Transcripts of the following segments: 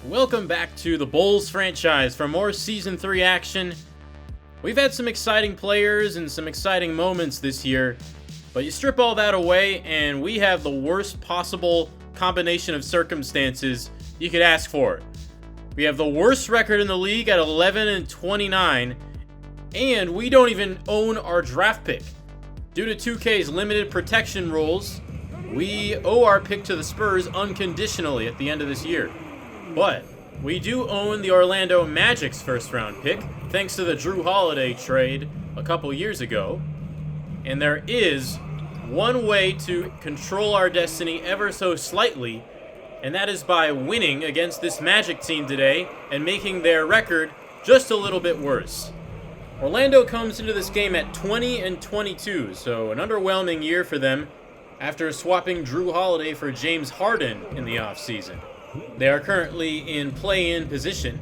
Welcome back to the Bulls franchise for more Season 3 action. We've had some exciting players and some exciting moments this year, but you strip all that away and we have the worst possible combination of circumstances you could ask for. We have the worst record in the league at 11-29, and we don't even own our draft pick. Due to 2K's limited protection rules, we owe our pick to the Spurs unconditionally at the end of this year. But we do own the Orlando Magic's first round pick, thanks to the Jrue Holiday trade a couple years ago. And there is one way to control our destiny ever so slightly, and that is by winning against this Magic team today and making their record just a little bit worse. Orlando comes into this game at 20-22, so an underwhelming year for them after swapping Jrue Holiday for James Harden in the offseason. They are currently in play-in position,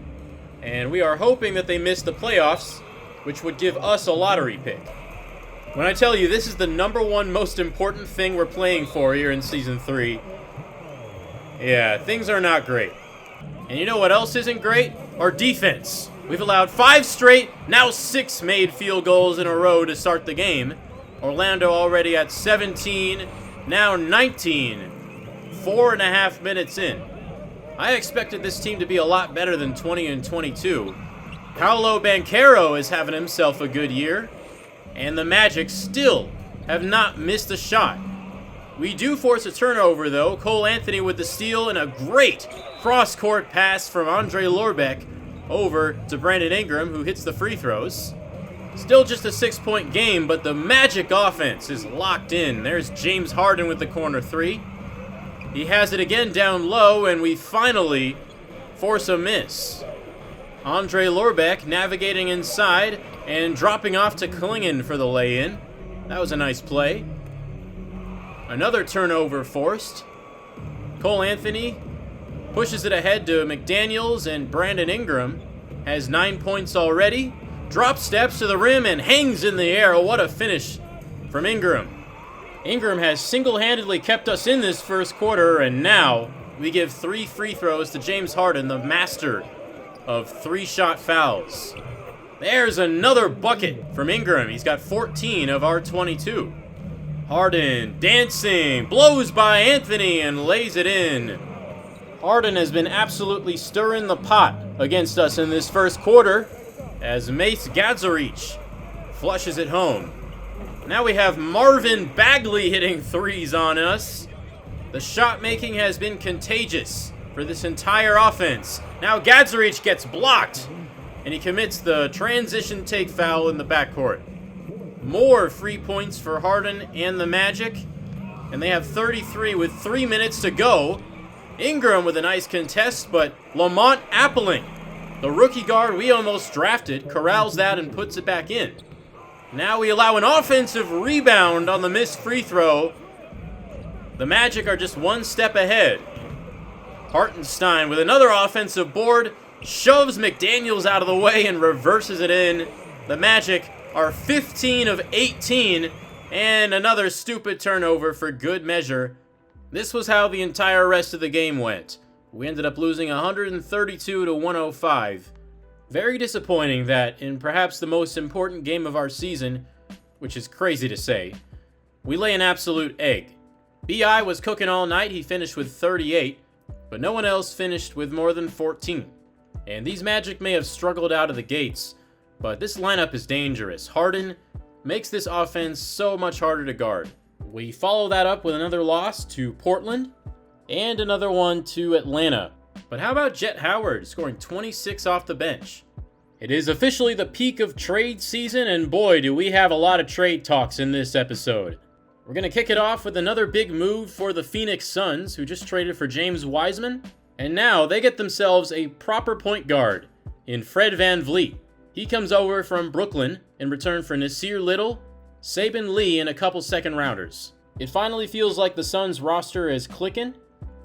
and we are hoping that they miss the playoffs, which would give us a lottery pick. When I tell you this is the number one most important thing we're playing for here in Season 3, yeah, things are not great. And you know what else isn't great? Our defense. We've allowed 5 straight, now 6 made field goals in a row to start the game. Orlando already at 17, now 19, 4.5 minutes in. I expected this team to be a lot better than 20-22. Paolo Banchero is having himself a good year, and the Magic still have not missed a shot. We do force a turnover, though. Cole Anthony with the steal and a great cross-court pass from Andre Lorbeck over to Brandon Ingram, who hits the free throws. Still just a 6-point game, but the Magic offense is locked in. There's James Harden with the corner 3. He has it again down low, and we finally force a miss. Andre Lorbeck navigating inside and dropping off to Klingon for the lay-in. That was a nice play. Another turnover forced. Cole Anthony pushes it ahead to McDaniels, and Brandon Ingram has 9 points already. Drop steps to the rim and hangs in the air. What a finish from Ingram. Ingram has single-handedly kept us in this first quarter, and now we give 3 free throws to James Harden, the master of 3-shot fouls. There's another bucket from Ingram. He's got 14 of our 22. Harden dancing, blows by Anthony and lays it in. Harden has been absolutely stirring the pot against us in this first quarter as Mace Gadzarich flushes it home. Now we have Marvin Bagley hitting threes on us. The shot making has been contagious for this entire offense. Now Gadzarich gets blocked, and he commits the transition take foul in the backcourt. More free points for Harden and the Magic, and they have 33 with 3 minutes to go. Ingram with a nice contest, but Lamont Appling, the rookie guard we almost drafted, corrals that and puts it back in. Now we allow an offensive rebound on the missed free throw. The Magic are just one step ahead. Hartenstein with another offensive board shoves McDaniels out of the way and reverses it in. The Magic are 15 of 18, and another stupid turnover for good measure. This was how the entire rest of the game went. We ended up losing 132-105. Very disappointing that in perhaps the most important game of our season, which is crazy to say, we lay an absolute egg. B.I. was cooking all night. He finished with 38, but no one else finished with more than 14. And these Magic may have struggled out of the gates, but this lineup is dangerous. Harden makes this offense so much harder to guard. We follow that up with another loss to Portland and another one to Atlanta. But how about Jet Howard scoring 26 off the bench? It is officially the peak of trade season, and boy, do we have a lot of trade talks in this episode. We're going to kick it off with another big move for the Phoenix Suns, who just traded for James Wiseman, and now they get themselves a proper point guard in Fred VanVleet. He comes over from Brooklyn in return for Nasir Little, Saben Lee, and a couple second-rounders. It finally feels like the Suns roster is clicking.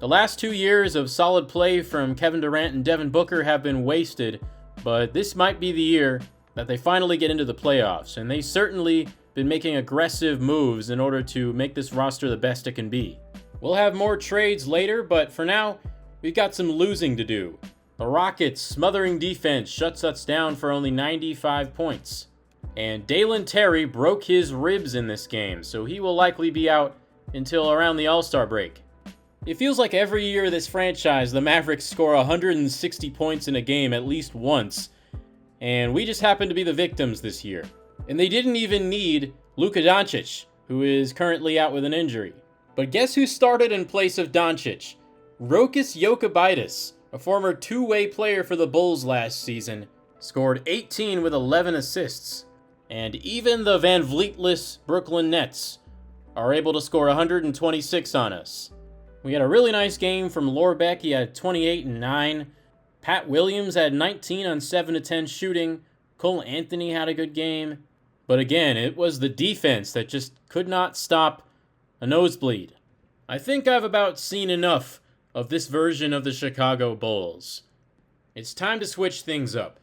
The last 2 years of solid play from Kevin Durant and Devin Booker have been wasted, but this might be the year that they finally get into the playoffs, and they certainly been making aggressive moves in order to make this roster the best it can be. We'll have more trades later, but for now, we've got some losing to do. The Rockets' smothering defense shuts us down for only 95 points. And Dalen Terry broke his ribs in this game, so he will likely be out until around the All-Star break. It feels like every year of this franchise, the Mavericks score 160 points in a game at least once, and we just happen to be the victims this year. And they didn't even need Luka Doncic, who is currently out with an injury. But guess who started in place of Doncic? Rokas Jokubaitis, a former two-way player for the Bulls last season, scored 18 with 11 assists. And even the Van Vleetless Brooklyn Nets are able to score 126 on us. We had a really nice game from Lorbeck. He had 28 and 9. Pat Williams had 19 on 7 to 10 shooting. Cole Anthony had a good game. But again, it was the defense that just could not stop a nosebleed. I think I've about seen enough of this version of the Chicago Bulls. It's time to switch things up.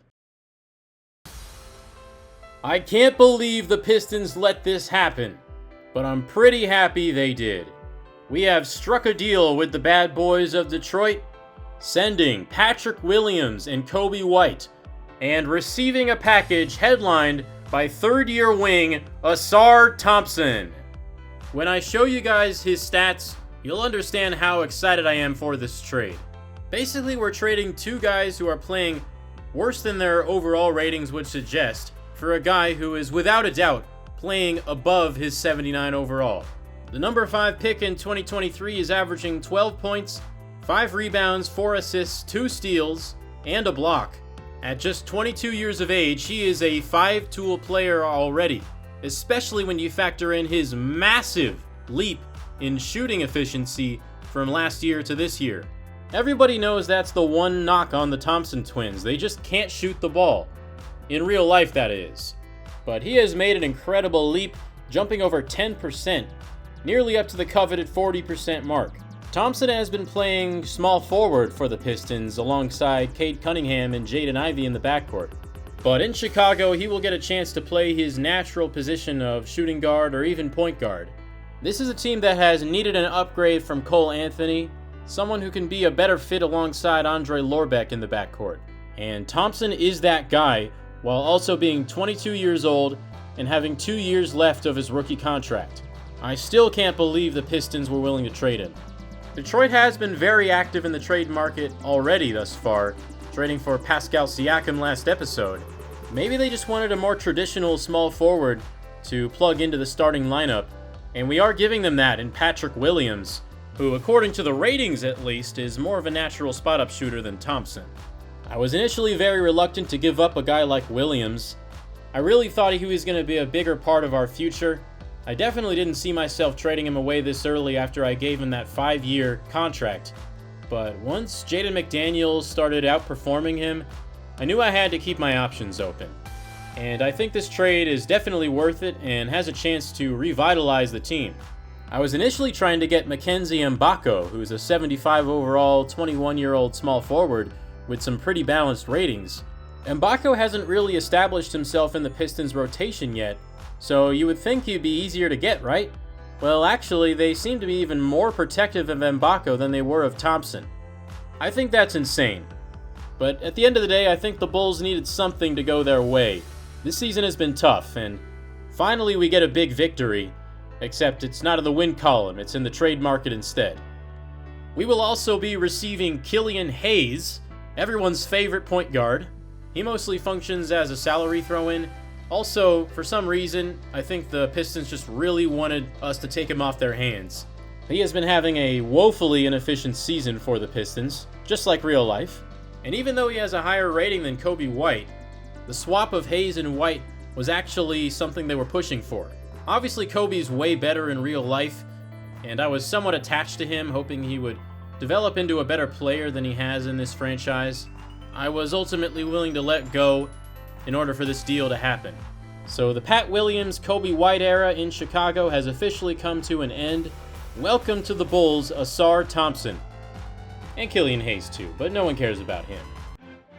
I can't believe the Pistons let this happen, but I'm pretty happy they did. We have struck a deal with the bad boys of Detroit, sending Patrick Williams and Coby White, and receiving a package headlined by third-year wing Ausar Thompson. When I show you guys his stats, you'll understand how excited I am for this trade. Basically, we're trading two guys who are playing worse than their overall ratings would suggest for a guy who is without a doubt playing above his 79 overall. The number 5 pick in 2023 is averaging 12 points, 5 rebounds, 4 assists, 2 steals, and a block. At just 22 years of age, he is a 5-tool player already, especially when you factor in his massive leap in shooting efficiency from last year to this year. Everybody knows that's the one knock on the Thompson twins. They just can't shoot the ball. In real life, that is. But he has made an incredible leap, jumping over 10%, nearly up to the coveted 40% mark. Thompson has been playing small forward for the Pistons alongside Cade Cunningham and Jaden Ivey in the backcourt. But in Chicago, he will get a chance to play his natural position of shooting guard or even point guard. This is a team that has needed an upgrade from Cole Anthony, someone who can be a better fit alongside Andre Lorbeck in the backcourt. And Thompson is that guy, while also being 22 years old and having 2 years left of his rookie contract. I still can't believe the Pistons were willing to trade him. Detroit has been very active in the trade market already thus far, trading for Pascal Siakam last episode. Maybe they just wanted a more traditional small forward to plug into the starting lineup, and we are giving them that in Patrick Williams, who, according to the ratings at least, is more of a natural spot-up shooter than Thompson. I was initially very reluctant to give up a guy like Williams. I really thought he was going to be a bigger part of our future. I definitely didn't see myself trading him away this early after I gave him that 5-year contract. But once Jaden McDaniels started outperforming him, I knew I had to keep my options open. And I think this trade is definitely worth it and has a chance to revitalize the team. I was initially trying to get Mackenzie Mbako, who's a 75 overall, 21-year-old small forward with some pretty balanced ratings. Mbako hasn't really established himself in the Pistons rotation yet, so you would think he'd be easier to get, right? Well, actually, they seem to be even more protective of Mbako than they were of Thompson. I think that's insane. But at the end of the day, I think the Bulls needed something to go their way. This season has been tough, and finally we get a big victory, except it's not in the win column, it's in the trade market instead. We will also be receiving Killian Hayes, everyone's favorite point guard. He mostly functions as a salary throw-in. Also, for some reason, I think the Pistons just really wanted us to take him off their hands. He has been having a woefully inefficient season for the Pistons, just like real life. And even though he has a higher rating than Coby White, the swap of Hayes and White was actually something they were pushing for. Obviously, Kobe's way better in real life, and I was somewhat attached to him, hoping he would develop into a better player than he has in this franchise. I was ultimately willing to let go in order for this deal to happen. So the Pat Williams, Coby White era in Chicago has officially come to an end. Welcome to the Bulls, Ausar Thompson. And Killian Hayes too, but no one cares about him.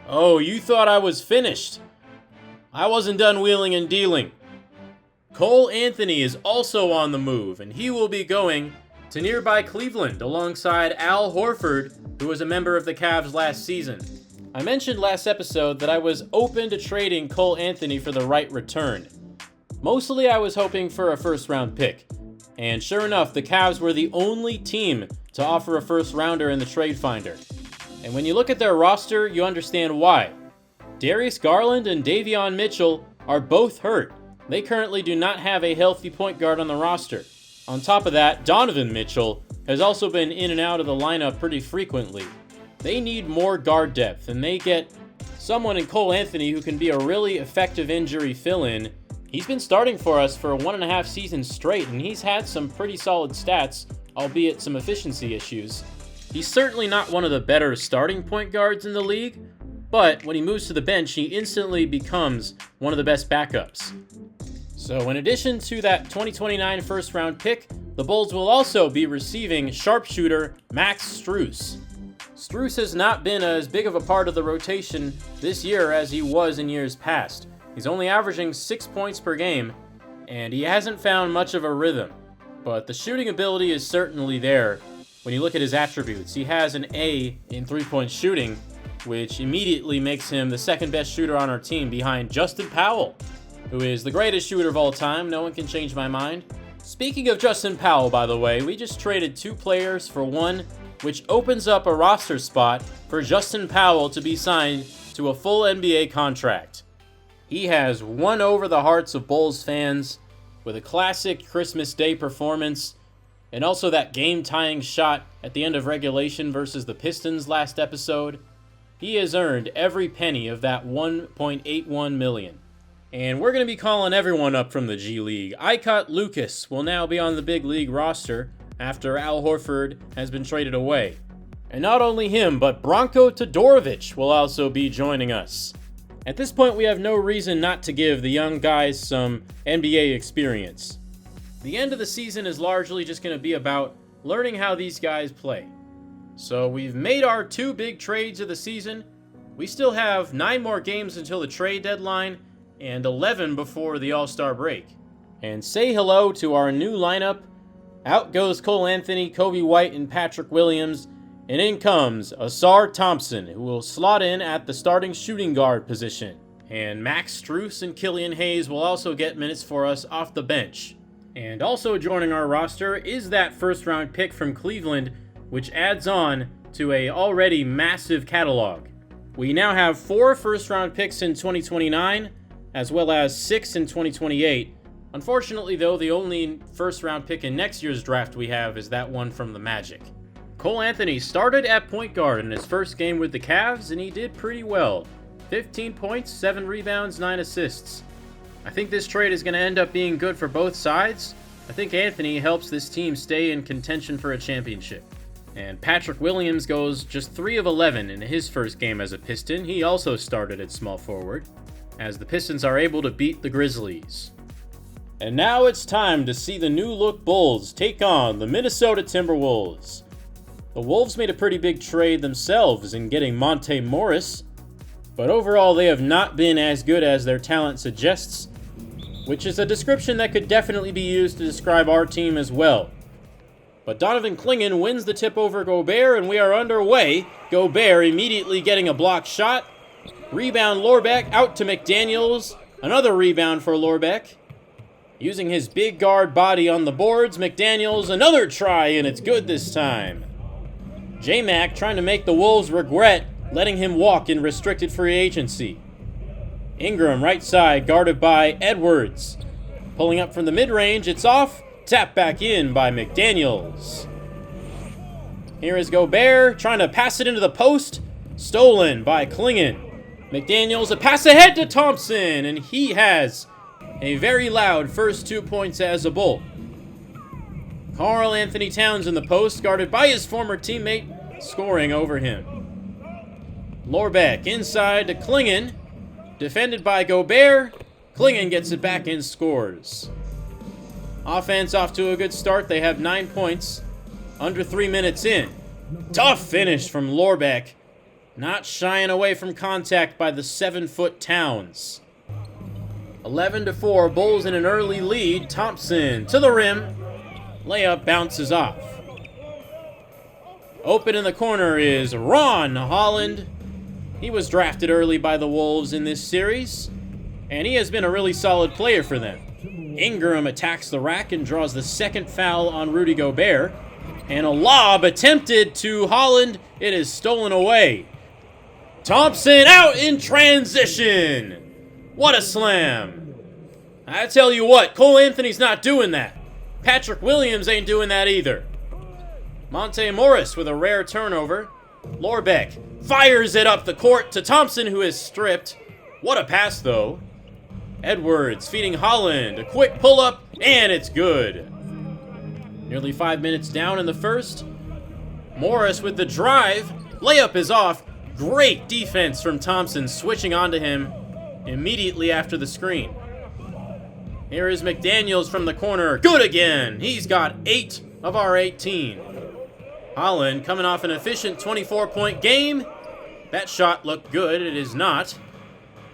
Oh, you thought I was finished? I wasn't done wheeling and dealing. Cole Anthony is also on the move, and he will be going to nearby Cleveland alongside Al Horford, who was a member of the Cavs last season. I mentioned last episode that I was open to trading Cole Anthony for the right return. Mostly I was hoping for a first round pick. And sure enough, the Cavs were the only team to offer a first rounder in the trade finder. And when you look at their roster, you understand why. Darius Garland and Davion Mitchell are both hurt. They currently do not have a healthy point guard on the roster. On top of that, Donovan Mitchell has also been in and out of the lineup pretty frequently. They need more guard depth, and they get someone in Cole Anthony who can be a really effective injury fill-in. He's been starting for us for 1.5 seasons straight, and he's had some pretty solid stats, albeit some efficiency issues. He's certainly not one of the better starting point guards in the league, but when he moves to the bench, he instantly becomes one of the best backups. So in addition to that 2029 first round pick, the Bulls will also be receiving sharpshooter Max Strus. Strus has not been as big of a part of the rotation this year as he was in years past. He's only averaging 6 points per game, and he hasn't found much of a rhythm. But the shooting ability is certainly there. When you look at his attributes, he has an A in three-point shooting, which immediately makes him the second best shooter on our team behind Justin Powell, who is the greatest shooter of all time. No one can change my mind. Speaking of Justin Powell, by the way, we just traded 2 players for 1, which opens up a roster spot for Justin Powell to be signed to a full NBA contract. He has won over the hearts of Bulls fans with a classic Christmas Day performance, and also that game-tying shot at the end of regulation versus the Pistons last episode. He has earned every penny of that $1.81 million. And we're going to be calling everyone up from the G League. Icot Lucas will now be on the big league roster after Al Horford has been traded away. And not only him, but Branko Todorovic will also be joining us. At this point, we have no reason not to give the young guys some NBA experience. The end of the season is largely just going to be about learning how these guys play. So we've made our 2 big trades of the season. We still have 9 more games until the trade deadline and 11 before the All-Star break. And say hello to our new lineup. Out goes Cole Anthony, Kobe White, and Patrick Williams. And in comes Ausar Thompson, who will slot in at the starting shooting guard position. And Max Strus and Killian Hayes will also get minutes for us off the bench. And also joining our roster is that first round pick from Cleveland, which adds on to a already massive catalog. We now have 4 first round picks in 2029, as well as 6 in 2028. Unfortunately, though, the only first round pick in next year's draft we have is that one from the Magic. Cole Anthony started at point guard in his first game with the Cavs, and he did pretty well. 15 points, 7 rebounds, 9 assists. I think this trade is going to end up being good for both sides. I think Anthony helps this team stay in contention for a championship. And Patrick Williams goes just 3 of 11 in his first game as a Piston. He also started at small forward, as the Pistons are able to beat the Grizzlies. And now it's time to see the new-look Bulls take on the Minnesota Timberwolves. The Wolves made a pretty big trade themselves in getting Monte Morris, but overall they have not been as good as their talent suggests, which is a description that could definitely be used to describe our team as well. But Donovan Clingan wins the tip over Gobert, and we are underway. Gobert immediately getting a blocked shot. Rebound Lorbeck out to McDaniels. Another rebound for Lorbeck. Using his big guard body on the boards, McDaniels, another try, and it's good this time. J-Mac trying to make the Wolves regret letting him walk in restricted free agency. Ingram right side guarded by Edwards. Pulling up from the mid-range, it's off. Tapped back in by McDaniels. Here is Gobert trying to pass it into the post. Stolen by Clingan. McDaniels, a pass ahead to Thompson, and he has a very loud first 2 points as a Bull. Karl Anthony Towns in the post, guarded by his former teammate, scoring over him. Lorbeck inside to Clingan, defended by Gobert. Clingan gets it back and scores. Offense off to a good start. They have 9 points, under 3 minutes in. Tough finish from Lorbeck, not shying away from contact by the 7-foot Towns. 11-4, Bulls in an early lead. Thompson to the rim. Layup bounces off. Open in the corner is Ron Holland. He was drafted early by the Wolves in this series, and he has been a really solid player for them. Ingram attacks the rack and draws the second foul on Rudy Gobert. And a lob attempted to Holland. It is stolen away. Thompson out in transition. What a slam. I tell you what, Cole Anthony's not doing that. Patrick Williams ain't doing that either. Monte Morris with a rare turnover. Lorbeck fires it up the court to Thompson, who is stripped. What a pass, though. Edwards feeding Holland. A quick pull-up, and it's good. Nearly 5 minutes down in the first. Morris with the drive. Layup is off. Great defense from Thompson, switching onto him immediately after the screen. Here is McDaniels from the corner. Good again. He's got 8 of our 18. Holland coming off an efficient 24-point game. That shot looked good. It is not.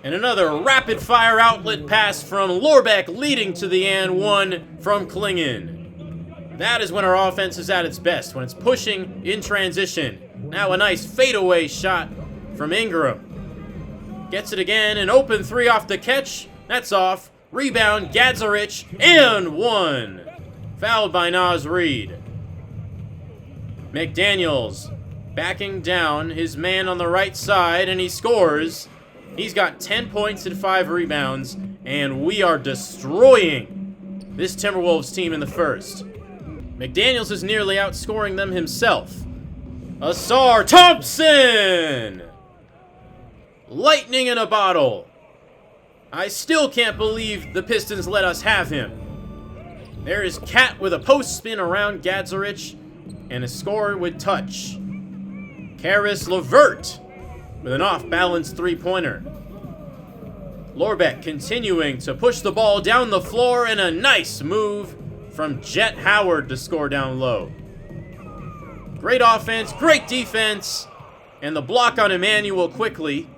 And another rapid-fire outlet pass from Lorbeck, leading to the and one from Klingon. That is when our offense is at its best, when it's pushing in transition. Now a nice fadeaway shot from Ingram. Gets it again, an open three off the catch. That's off. Rebound, Gadzarich, and one. Fouled by Naz Reid. McDaniels backing down his man on the right side, and he scores. He's got 10 points and 5 rebounds, and we are destroying this Timberwolves team in the first. McDaniels is nearly outscoring them himself. Ausar Thompson! Lightning in a bottle. I still can't believe the Pistons let us have him. There is Cat with a post spin around Gadzarich, and a score with touch. Caris LeVert with an off-balance three-pointer. Lorbeck continuing to push the ball down the floor, and a nice move from Jet Howard to score down low. Great offense, great defense, and the block on Emmanuel quickly.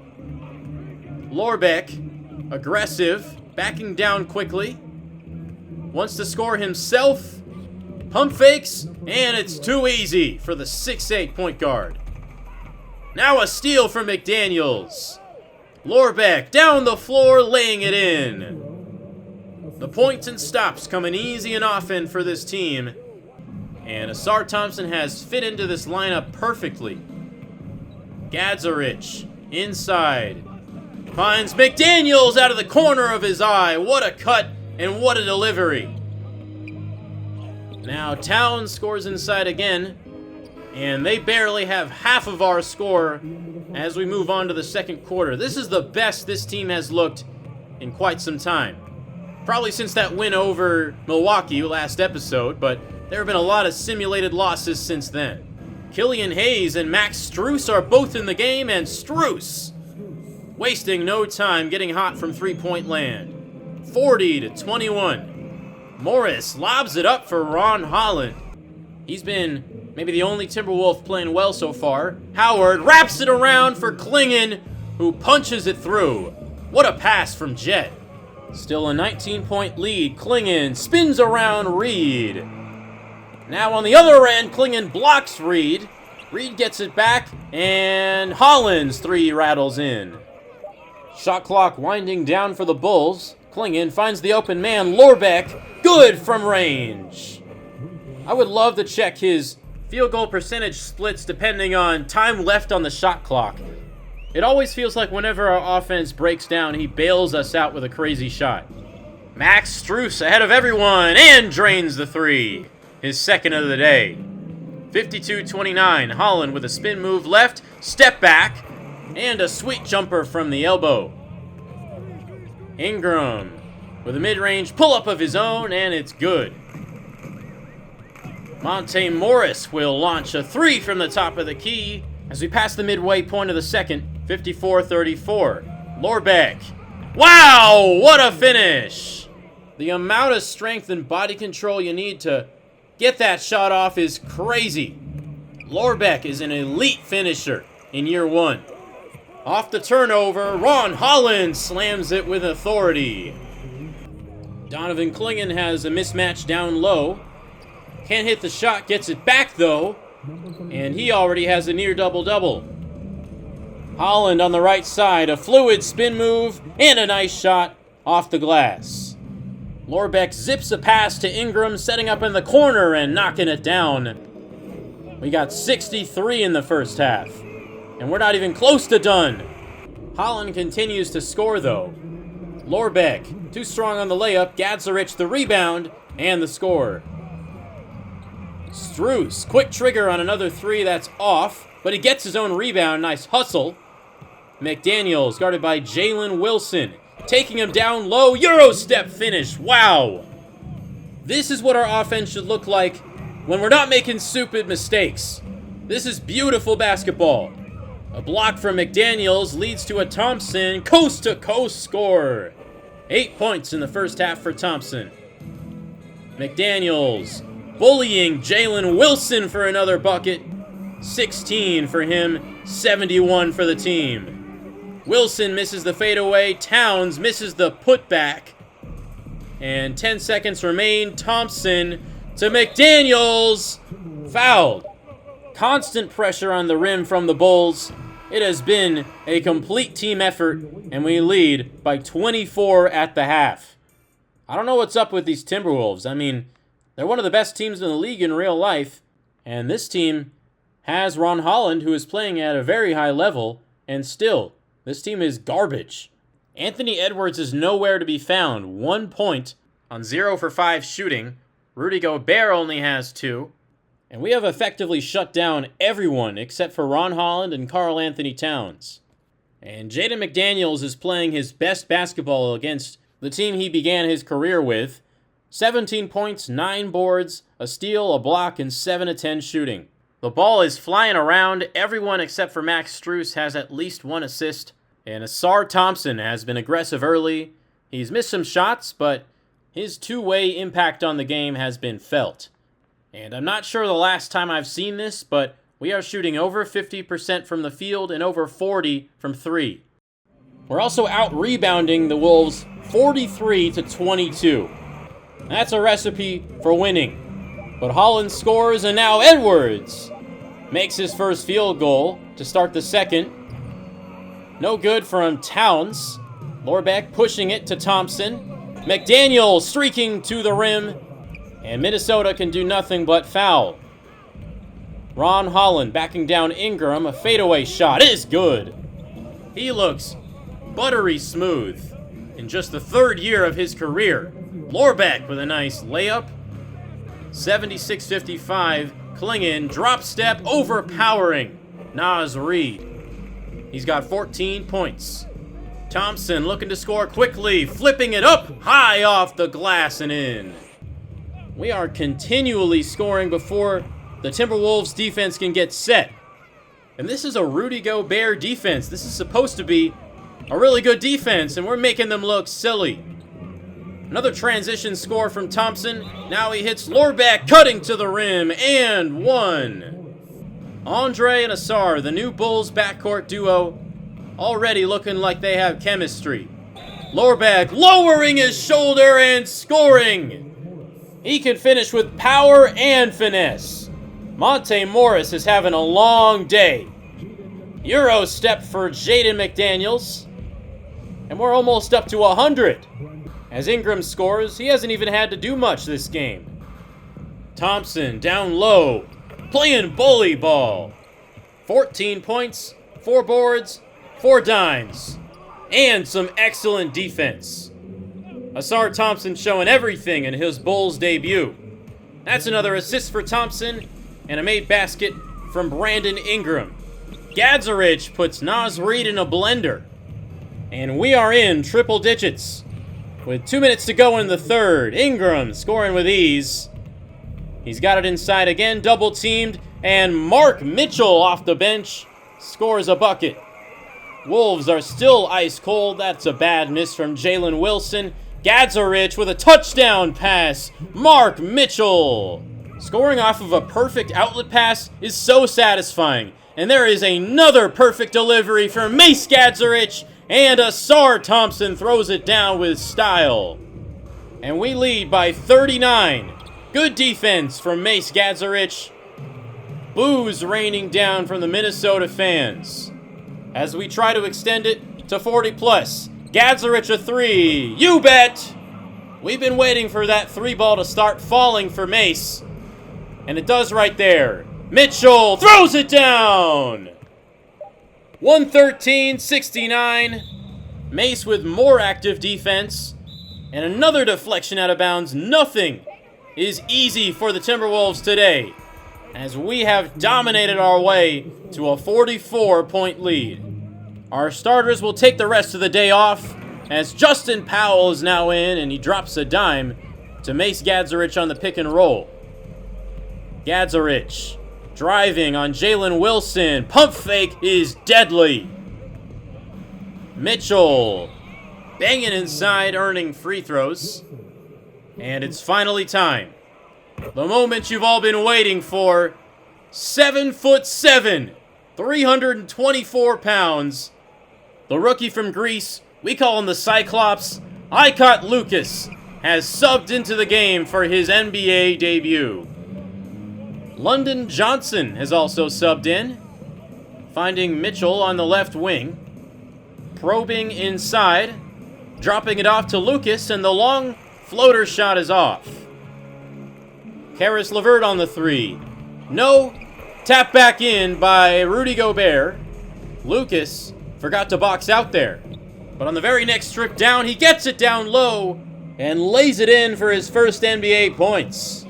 Lorbeck, aggressive, backing down quickly. Wants to score himself. Pump fakes, and it's too easy for the 6'8" point guard. Now a steal from McDaniels. Lorbeck down the floor, laying it in. The points and stops coming easy and often for this team. And Ausar Thompson has fit into this lineup perfectly. Gadzarich inside. Finds McDaniels out of the corner of his eye. What a cut and what a delivery. Now Towns scores inside again. And they barely have half of our score as we move on to the second quarter. This is the best this team has looked in quite some time. Probably since that win over Milwaukee last episode, but there have been a lot of simulated losses since then. Killian Hayes and Max Strus are both in the game, and Strus wasting no time getting hot from three-point land. 40-21. Morris lobs it up for Ron Holland. He's been maybe the only Timberwolf playing well so far. Howard wraps it around for Klingon, who punches it through. What a pass from Jet. Still a 19-point lead. Klingon spins around Reed. Now on the other end, Klingon blocks Reed. Reed gets it back, and Holland's three rattles in. Shot clock winding down for the Bulls. Klingon finds the open man, Lorbeck. Good from range. I would love to check his field goal percentage splits depending on time left on the shot clock. It always feels like whenever our offense breaks down, he bails us out with a crazy shot. Max Strus ahead of everyone and drains the three. His second of the day. 52-29. Holland with a spin move left, step back, and a sweet jumper from the elbow. Ingram with a mid-range pull-up of his own, and it's good. Monte Morris will launch a three from the top of the key as we pass the midway point of the second. 54-34. Lorbeck. Wow, what a finish! The amount of strength and body control you need to get that shot off is crazy. Lorbeck is an elite finisher in year one. Off the turnover, Ron Holland slams it with authority. Donovan Klingon has a mismatch down low. Can't hit the shot, gets it back though. And he already has a near double-double. Holland on the right side, a fluid spin move, and a nice shot off the glass. Lorbeck zips a pass to Ingram, setting up in the corner and knocking it down. We got 63 in the first half, and we're not even close to done. Holland continues to score, though. Lorbeck, too strong on the layup, Gadzarich the rebound, and the score. Strus, quick trigger on another three that's off, but he gets his own rebound, nice hustle. McDaniels, guarded by Jalen Wilson, taking him down low, Euro step finish, wow! This is what our offense should look like when we're not making stupid mistakes. This is beautiful basketball. A block from McDaniels leads to a Thompson coast-to-coast score. 8 points in the first half for Thompson. McDaniels bullying Jalen Wilson for another bucket. 16 for him, 71 for the team. Wilson misses the fadeaway. Towns misses the putback. And 10 seconds remain. Thompson to McDaniels. Fouled. Constant pressure on the rim from the Bulls. It has been a complete team effort, and we lead by 24 at the half. I don't know what's up with these Timberwolves. I mean, they're one of the best teams in the league in real life, and this team has Ron Holland, who is playing at a very high level, and still, this team is garbage. Anthony Edwards is nowhere to be found. 1 point on 0 for 5 shooting. Rudy Gobert only has 2. And we have effectively shut down everyone except for Ron Holland and Karl Anthony Towns. And Jaden McDaniels is playing his best basketball against the team he began his career with. 17 points, 9 boards, a steal, a block, and 7 of 10 shooting. The ball is flying around. Everyone except for Max Strus has at least 1 assist. And Ausar Thompson has been aggressive early. He's missed some shots, but his two-way impact on the game has been felt. And I'm not sure the last time I've seen this, but we are shooting over 50% from the field and over 40 from 3. We're also out-rebounding the Wolves 43-22. That's a recipe for winning. But Holland scores, and now Edwards makes his first field goal to start the second. No good from Towns. Lorbeck pushing it to Thompson. McDaniel streaking to the rim. And Minnesota can do nothing but foul. Ron Holland backing down Ingram. A fadeaway shot is good. He looks buttery smooth in just the 3rd year of his career. Lorbeck with a nice layup. 76-55. Klingon drop step overpowering Naz Reid. He's got 14 points. Thompson looking to score quickly. Flipping it up high off the glass and in. We are continually scoring before the Timberwolves defense can get set. And this is a Rudy Gobert defense. This is supposed to be a really good defense, and we're making them look silly. Another transition score from Thompson. Now he hits Lorbeck, cutting to the rim, and 1. Andre and Ausar, the new Bulls backcourt duo, already looking like they have chemistry. Lorbeck lowering his shoulder and scoring. He can finish with power and finesse. Monte Morris is having a long day. Euro step for Jaden McDaniels. And we're almost up to 100. As Ingram scores, he hasn't even had to do much this game. Thompson down low, playing bully ball. 14 points, 4 boards, 4 dimes, and some excellent defense. Ausar Thompson showing everything in his Bulls debut. That's another assist for Thompson, and a made basket from Brandon Ingram. Gadzarich puts Naz Reid in a blender. And we are in triple digits. With 2 minutes to go in the third, Ingram scoring with ease. He's got it inside again, double teamed, and Mark Mitchell off the bench scores a bucket. Wolves are still ice cold. That's a bad miss from Jalen Wilson. Gadzarich with a touchdown pass. Mark Mitchell. Scoring off of a perfect outlet pass is so satisfying. And there is another perfect delivery from Mace Gadzarich. And Ausar Thompson throws it down with style. And we lead by 39. Good defense from Mace Gadzarich. Boos raining down from the Minnesota fans. as we try to extend it to 40 plus. Gadzarich a three. You bet! We've been waiting for that three ball to start falling for Mace. And it does right there. Mitchell throws it down! 113-69. Mace with more active defense. And another deflection out of bounds. Nothing is easy for the Timberwolves today, as we have dominated our way to a 44-point lead. Our starters will take the rest of the day off, as Justin Powell is now in, and he drops a dime to Mace Gadzarich on the pick and roll. Gadzarich driving on Jalen Wilson. Pump fake is deadly. Mitchell banging inside, earning free throws. And it's finally time. The moment you've all been waiting for. 7'7", 324 pounds. The rookie from Greece, we call him the Cyclops, Icot Lucas, has subbed into the game for his NBA debut. London Johnson has also subbed in, finding Mitchell on the left wing. Probing inside, dropping it off to Lucas, and the long floater shot is off. Caris LeVert on the three. No. Tap back in by Rudy Gobert. Lucas forgot to box out there. But on the very next strip down, he gets it down low and lays it in for his first NBA points.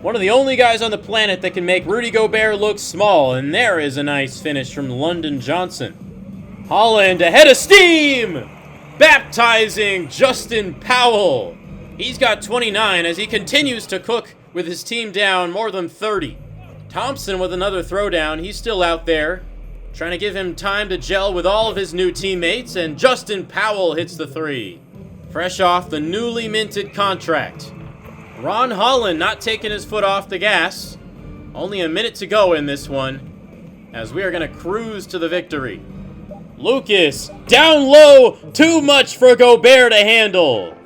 One of the only guys on the planet that can make Rudy Gobert look small, and there is a nice finish from London Johnson. Holland ahead of steam! Baptizing Justin Powell. He's got 29 as he continues to cook with his team down more than 30. Thompson with another throwdown. He's still out there, trying to give him time to gel with all of his new teammates, and Justin Powell hits the three. Fresh off the newly minted contract. Ron Holland not taking his foot off the gas. Only a minute to go in this one, as we are going to cruise to the victory. Lucas, down low, too much for Gobert to handle.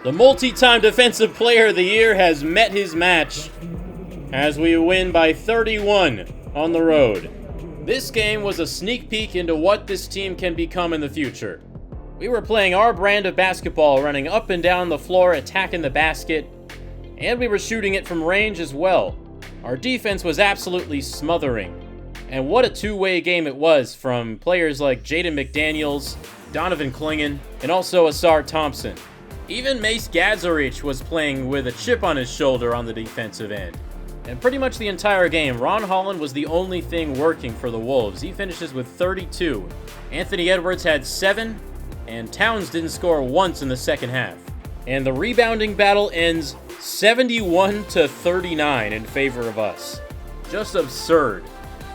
The multi-time Defensive Player of the Year has met his match, as we win by 31 on the road. This game was a sneak peek into what this team can become in the future. We were playing our brand of basketball, running up and down the floor, attacking the basket, and we were shooting it from range as well. Our defense was absolutely smothering. And what a two-way game it was from players like Jaden McDaniels, Donovan Clingan, and also Asar Thompson. Even Mace Gadzarich was playing with a chip on his shoulder on the defensive end. And pretty much the entire game, Ron Holland was the only thing working for the Wolves. He finishes with 32. Anthony Edwards had 7, and Towns didn't score once in the second half. And the rebounding battle ends 71-39 in favor of us. Just absurd.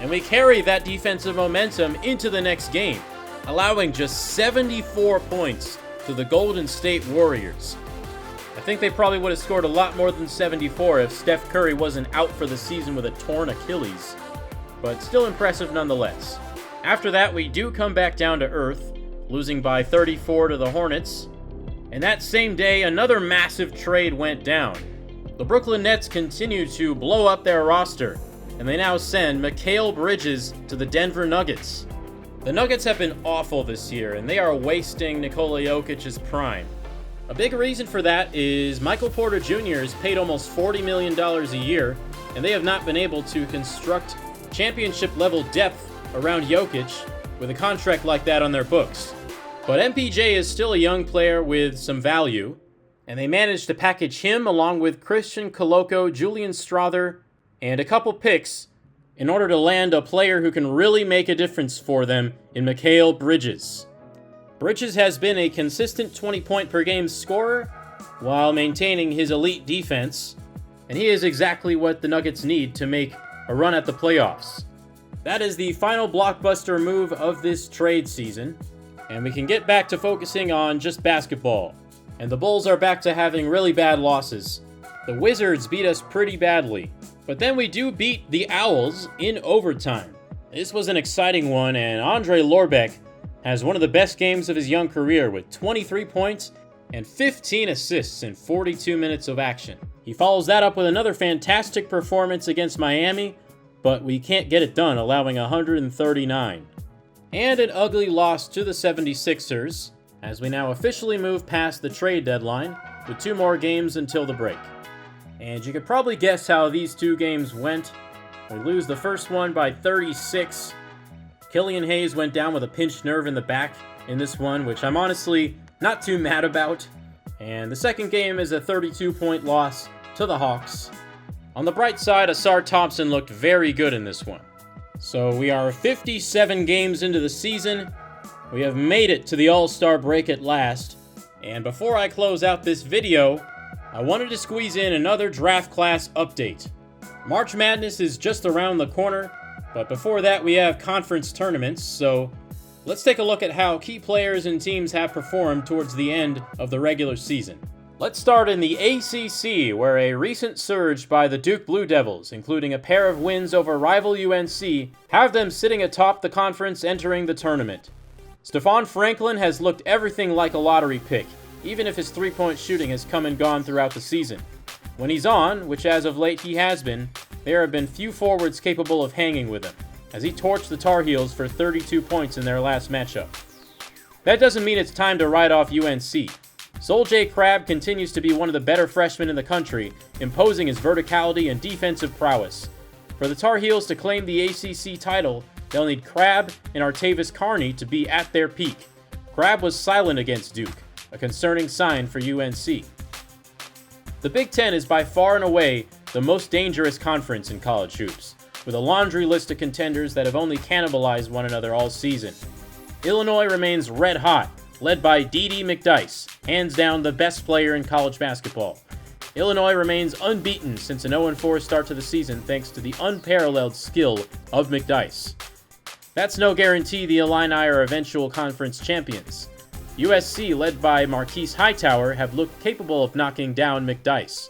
And we carry that defensive momentum into the next game, allowing just 74 points to the Golden State Warriors. I think they probably would have scored a lot more than 74 if Steph Curry wasn't out for the season with a torn Achilles, but still impressive nonetheless. After that, we do come back down to earth, losing by 34 to the Hornets, and that same day, another massive trade went down. The Brooklyn Nets continue to blow up their roster, and they now send Mikal Bridges to the Denver Nuggets. The Nuggets have been awful this year, and they are wasting Nikola Jokic's prime. A big reason for that is Michael Porter Jr. is paid almost $40 million a year, and they have not been able to construct championship-level depth around Jokic with a contract like that on their books. But MPJ is still a young player with some value, and they managed to package him along with Christian Koloko, Julian Strawther, and a couple picks in order to land a player who can really make a difference for them in Mikal Bridges. Bridges has been a consistent 20-point-per-game scorer while maintaining his elite defense, and he is exactly what the Nuggets need to make a run at the playoffs. That is the final blockbuster move of this trade season, and we can get back to focusing on just basketball. And the Bulls are back to having really bad losses. The Wizards beat us pretty badly, but then we do beat the Owls in overtime. This was an exciting one, and Andre Lorbeck has one of the best games of his young career with 23 points and 15 assists in 42 minutes of action. He follows that up with another fantastic performance against Miami, but we can't get it done, allowing 139. and an ugly loss to the 76ers, as we now officially move past the trade deadline with 2 more games until the break. And you could probably guess how these 2 games went. We lose the first one by 36. Killian Hayes went down with a pinched nerve in the back in this one, which I'm honestly not too mad about. And the second game is a 32-point loss to the Hawks. On the bright side, Ausar Thompson looked very good in this one. So we are 57 games into the season. We have made it to the All-Star break at last. And before I close out this video, I wanted to squeeze in another draft class update. March Madness is just around the corner, but before that we have conference tournaments, so let's take a look at how key players and teams have performed towards the end of the regular season. Let's start in the ACC, where a recent surge by the Duke Blue Devils, including a pair of wins over rival UNC, have them sitting atop the conference entering the tournament. Stephon Franklin has looked everything like a lottery pick, even if his three-point shooting has come and gone throughout the season. When he's on, which as of late he has been, there have been few forwards capable of hanging with him, as he torched the Tar Heels for 32 points in their last matchup. That doesn't mean it's time to write off UNC. Sol J. Crabbe continues to be one of the better freshmen in the country, imposing his verticality and defensive prowess. For the Tar Heels to claim the ACC title, they'll need Crabbe and Artavis Carney to be at their peak. Crabbe was silent against Duke, a concerning sign for UNC. The Big Ten is by far and away the most dangerous conference in college hoops, with a laundry list of contenders that have only cannibalized one another all season. Illinois remains red hot, led by D.D. McDyess, hands down the best player in college basketball. Illinois remains unbeaten since an 0-4 start to the season thanks to the unparalleled skill of McDyess. That's no guarantee the Illini are eventual conference champions. USC, led by Marquise Hightower, have looked capable of knocking down McDyess.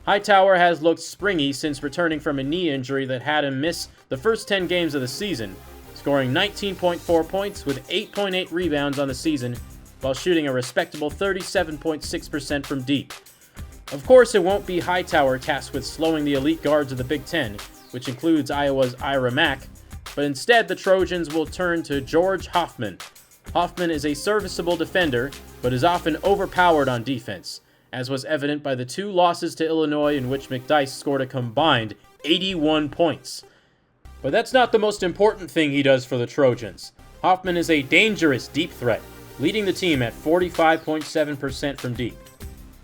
Hightower has looked springy since returning from a knee injury that had him miss the first 10 games of the season, scoring 19.4 points with 8.8 rebounds on the season, while shooting a respectable 37.6% from deep. Of course, it won't be Hightower tasked with slowing the elite guards of the Big Ten, which includes Iowa's Ira Mack, but instead the Trojans will turn to George Hoffman. Hoffman is a serviceable defender, but is often overpowered on defense, as was evident by the 2 losses to Illinois in which McDyess scored a combined 81 points. But that's not the most important thing he does for the Trojans. Hoffman is a dangerous deep threat, leading the team at 45.7% from deep.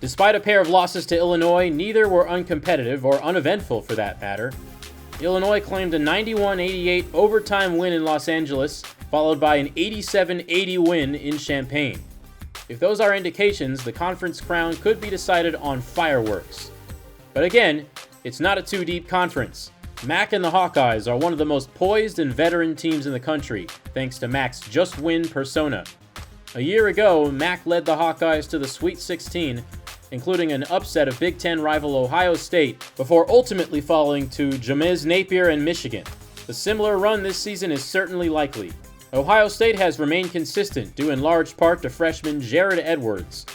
Despite a pair of losses to Illinois, neither were uncompetitive or uneventful for that matter. Illinois claimed a 91-88 overtime win in Los Angeles, followed by an 87-80 win in Champaign. If those are indications, the conference crown could be decided on fireworks. But again, it's not a too-deep conference. Mac and the Hawkeyes are one of the most poised and veteran teams in the country, thanks to Mac's just-win persona. A year ago, Mac led the Hawkeyes to the Sweet 16, including an upset of Big Ten rival Ohio State, before ultimately falling to James Napier and Michigan. A similar run this season is certainly likely. Ohio State has remained consistent, due in large part to freshman Jared Edwards.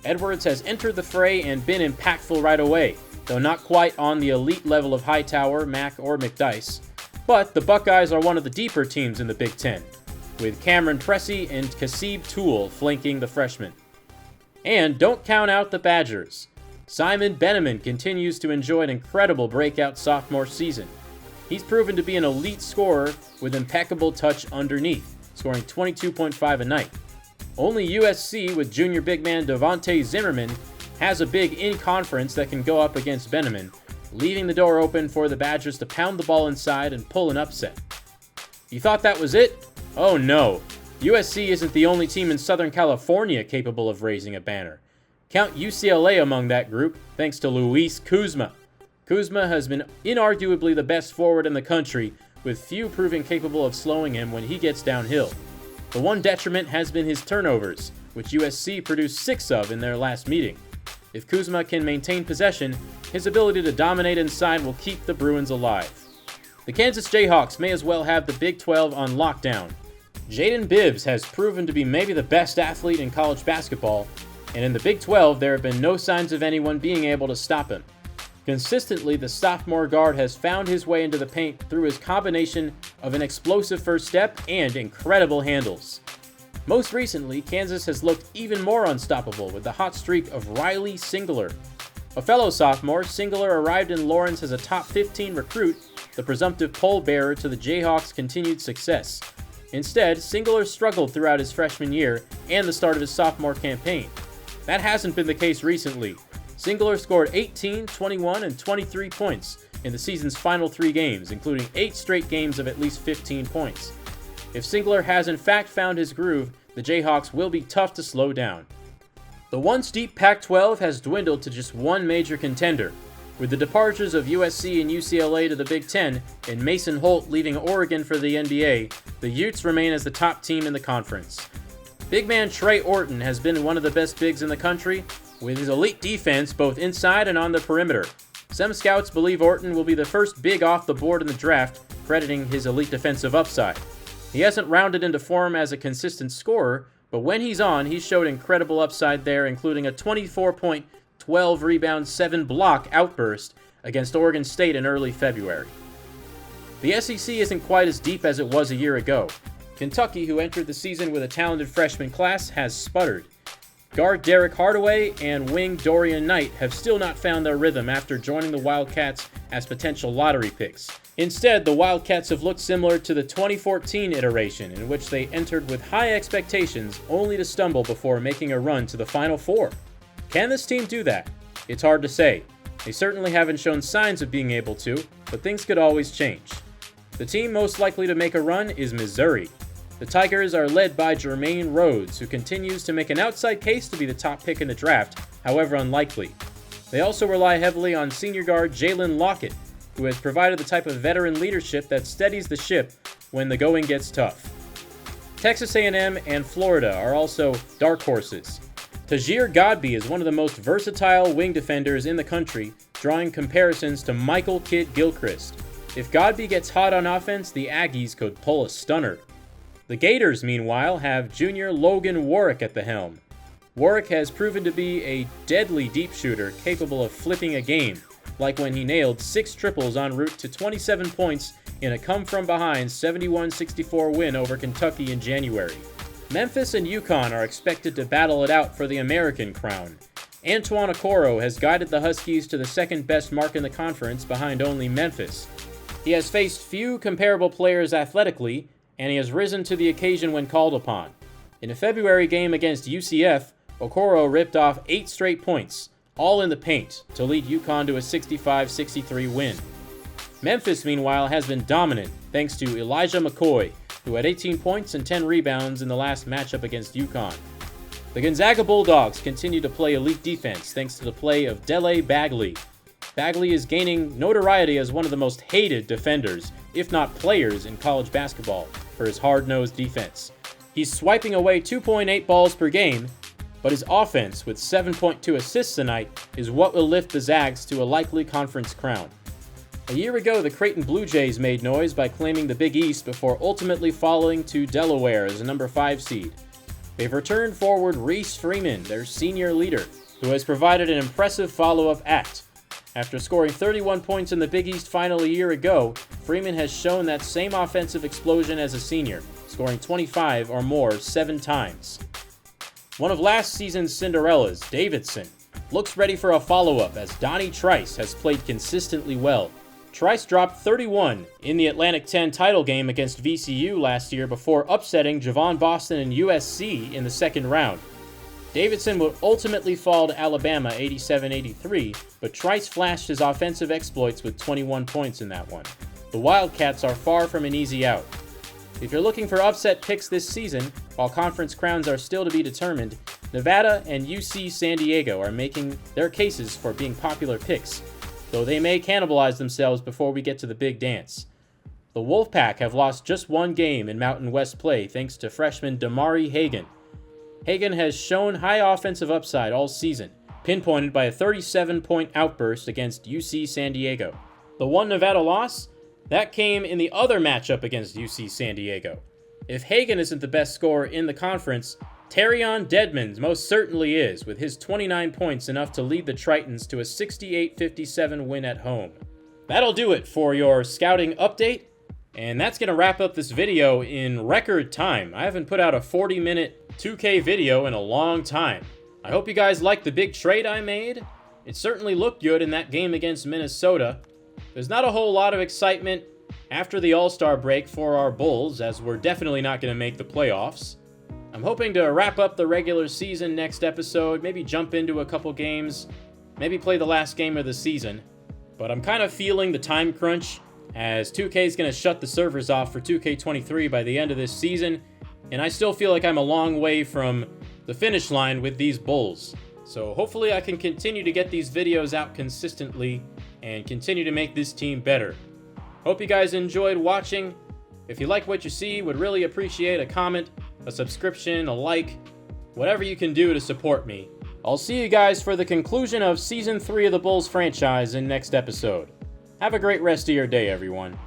Edwards has entered the fray and been impactful right away, though not quite on the elite level of Hightower, Mack, or McDyess. But the Buckeyes are one of the deeper teams in the Big Ten, with Cameron Pressey and Kasib Toole flanking the freshmen. And don't count out the Badgers. Simon Beneman continues to enjoy an incredible breakout sophomore season. He's proven to be an elite scorer with impeccable touch underneath, scoring 22.5 a night. Only USC, with junior big man Devontae Zimmerman, has a big in-conference that can go up against Beneman, leaving the door open for the Badgers to pound the ball inside and pull an upset. You thought that was it? Oh no. USC isn't the only team in Southern California capable of raising a banner. Count UCLA among that group, thanks to Luis Kuzma. Kuzma has been inarguably the best forward in the country, with few proving capable of slowing him when he gets downhill. The one detriment has been his turnovers, which USC produced 6 of in their last meeting. If Kuzma can maintain possession, his ability to dominate inside will keep the Bruins alive. The Kansas Jayhawks may as well have the Big 12 on lockdown. Jaden Bibbs has proven to be maybe the best athlete in college basketball, and in the Big 12 there have been no signs of anyone being able to stop him. Consistently, the sophomore guard has found his way into the paint through his combination of an explosive first step and incredible handles. Most recently, Kansas has looked even more unstoppable with the hot streak of Riley Singler. A fellow sophomore, Singler arrived in Lawrence as a top 15 recruit, the presumptive pole-bearer to the Jayhawks' continued success. Instead, Singler struggled throughout his freshman year and the start of his sophomore campaign. That hasn't been the case recently. Singler scored 18, 21, and 23 points in the season's final 3 games, including 8 straight games of at least 15 points. If Singler has in fact found his groove, the Jayhawks will be tough to slow down. The once deep Pac-12 has dwindled to just one major contender. With the departures of USC and UCLA to the Big Ten and Mason Holt leaving Oregon for the NBA, the Utes remain as the top team in the conference. Big man Trey Orton has been one of the best bigs in the country, with his elite defense both inside and on the perimeter. Some scouts believe Orton will be the first big off the board in the draft, crediting his elite defensive upside. He hasn't rounded into form as a consistent scorer, but when he's on, he's showed incredible upside there, including a 24-point, 12-rebound, 7-block outburst against Oregon State in early February. The SEC isn't quite as deep as it was a year ago. Kentucky, who entered the season with a talented freshman class, has sputtered. Guard Derek Hardaway and wing Dorian Knight have still not found their rhythm after joining the Wildcats as potential lottery picks. Instead, the Wildcats have looked similar to the 2014 iteration, in which they entered with high expectations only to stumble before making a run to the Final Four. Can this team do that? It's hard to say. They certainly haven't shown signs of being able to, but things could always change. The team most likely to make a run is Missouri. The Tigers are led by Jermaine Rhodes, who continues to make an outside case to be the top pick in the draft, however unlikely. They also rely heavily on senior guard Jalen Lockett, who has provided the type of veteran leadership that steadies the ship when the going gets tough. Texas A&M and Florida are also dark horses. Tajir Godby is one of the most versatile wing defenders in the country, drawing comparisons to Michael Kidd-Gilchrist. If Godby gets hot on offense, the Aggies could pull a stunner. The Gators, meanwhile, have junior Logan Warwick at the helm. Warwick has proven to be a deadly deep shooter capable of flipping a game, like when he nailed 6 triples en route to 27 points in a come-from-behind 71-64 win over Kentucky in January. Memphis and UConn are expected to battle it out for the American crown. Antoine Okoro has guided the Huskies to the second-best mark in the conference behind only Memphis. He has faced few comparable players athletically, and he has risen to the occasion when called upon. In a February game against UCF, Okoro ripped off 8 straight points, all in the paint, to lead UConn to a 65-63 win. Memphis, meanwhile, has been dominant thanks to Elijah McCoy, who had 18 points and 10 rebounds in the last matchup against UConn. The Gonzaga Bulldogs continue to play elite defense thanks to the play of Dele Bagley. Bagley is gaining notoriety as one of the most hated defenders, if not players, in college basketball for his hard-nosed defense. He's swiping away 2.8 balls per game, but his offense, with 7.2 assists tonight, is what will lift the Zags to a likely conference crown. A year ago, the Creighton Blue Jays made noise by claiming the Big East before ultimately falling to Delaware as a number 5 seed. They've returned forward Reese Freeman, their senior leader, who has provided an impressive follow-up act. After scoring 31 points in the Big East final a year ago, Freeman has shown that same offensive explosion as a senior, scoring 25 or more 7 times. One of last season's Cinderellas, Davidson, looks ready for a follow-up as Donnie Trice has played consistently well. Trice dropped 31 in the Atlantic 10 title game against VCU last year before upsetting Javon Boston and USC in the second round. Davidson would ultimately fall to Alabama 87-83, but Trice flashed his offensive exploits with 21 points in that one. The Wildcats are far from an easy out. If you're looking for upset picks this season, while conference crowns are still to be determined, Nevada and UC San Diego are making their cases for being popular picks, though they may cannibalize themselves before we get to the big dance. The Wolfpack have lost just one game in Mountain West play thanks to freshman Damari Hagan. Hagan has shown high offensive upside all season, pinpointed by a 37-point outburst against UC San Diego. The one Nevada loss? That came in the other matchup against UC San Diego. If Hagan isn't the best scorer in the conference, Terrion Dedmons most certainly is, with his 29 points enough to lead the Tritons to a 68-57 win at home. That'll do it for your scouting update. And that's going to wrap up this video in record time. I haven't put out a 40-minute 2K video in a long time. I hope you guys liked the big trade I made. It certainly looked good in that game against Minnesota. There's not a whole lot of excitement after the All-Star break for our Bulls, as we're definitely not going to make the playoffs. I'm hoping to wrap up the regular season next episode, maybe jump into a couple games, maybe play the last game of the season. But I'm kind of feeling the time crunch, as 2K is going to shut the servers off for 2K23 by the end of this season, and I still feel like I'm a long way from the finish line with these Bulls. So hopefully I can continue to get these videos out consistently and continue to make this team better. Hope you guys enjoyed watching. If you like what you see, would really appreciate a comment, a subscription, a like, whatever you can do to support me. I'll see you guys for the conclusion of Season 3 of the Bulls franchise in next episode. Have a great rest of your day, everyone.